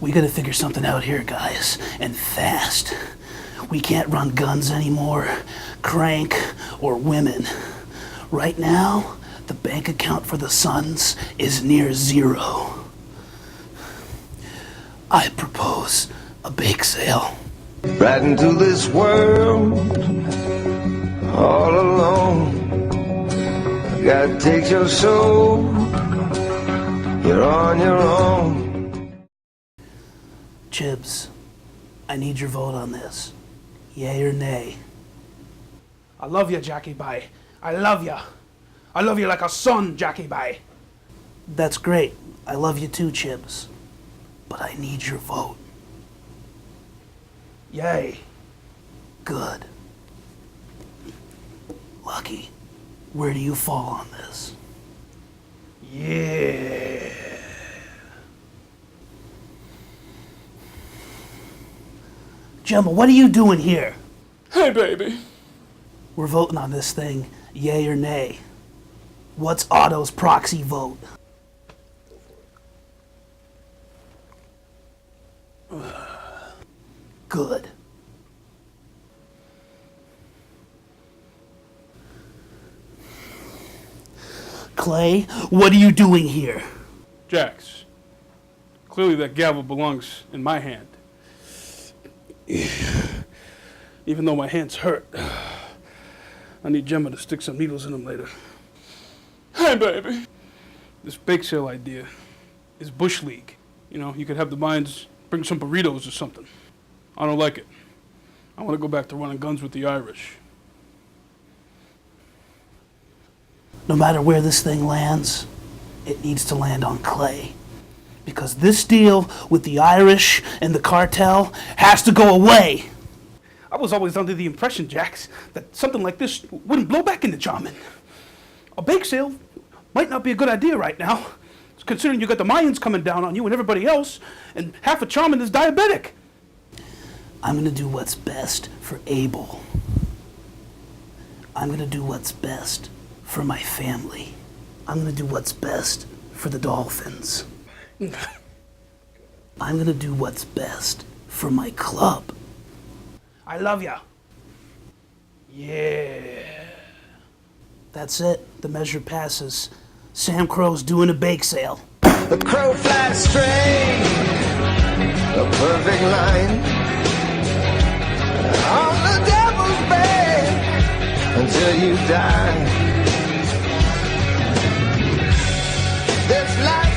We gotta figure something out here, guys, and fast. We can't run guns anymore, crank, or women. Right now, the bank account for the Suns is near zero. I propose a bake sale. Right into this world, all alone. God takes your soul, you're on your own. Chibs, I need your vote on this. Yay or nay? I love you, Jackie Bye. I love you. I love you like a son, Jackie Bye. That's great. I love you too, Chibs. But I need your vote. Yay. Good. Lucky, where do you fall on this? Yeah. Gemma, what are you doing here? Hey, baby. We're voting on this thing, yay or nay. What's Otto's proxy vote? Good. Clay, what are you doing here? Jax, clearly that gavel belongs in my hand. Even though my hands hurt, I need Gemma to stick some needles in them later. Hey, baby. This bake sale idea is Bush League. You know, you could have the mines bring some burritos or something. I don't like it. I want to go back to running guns with the Irish. No matter where this thing lands, it needs to land on Clay. Because this deal with the Irish and the cartel has to go away. I was always under the impression, Jax, that something like this wouldn't blow back into Jarman. A bake sale might not be a good idea right now, considering you got the Mayans coming down on you and everybody else, and half of Jarman is diabetic. I'm gonna do what's best for Abel. I'm gonna do what's best for my family. I'm gonna do what's best for the Dolphins. I'm gonna do what's best for my club. I love ya. Yeah. That's it. The measure passes. SAMCRO's doing a bake sale. The crow flies straight, a perfect line. On the devil's bed until you die. This life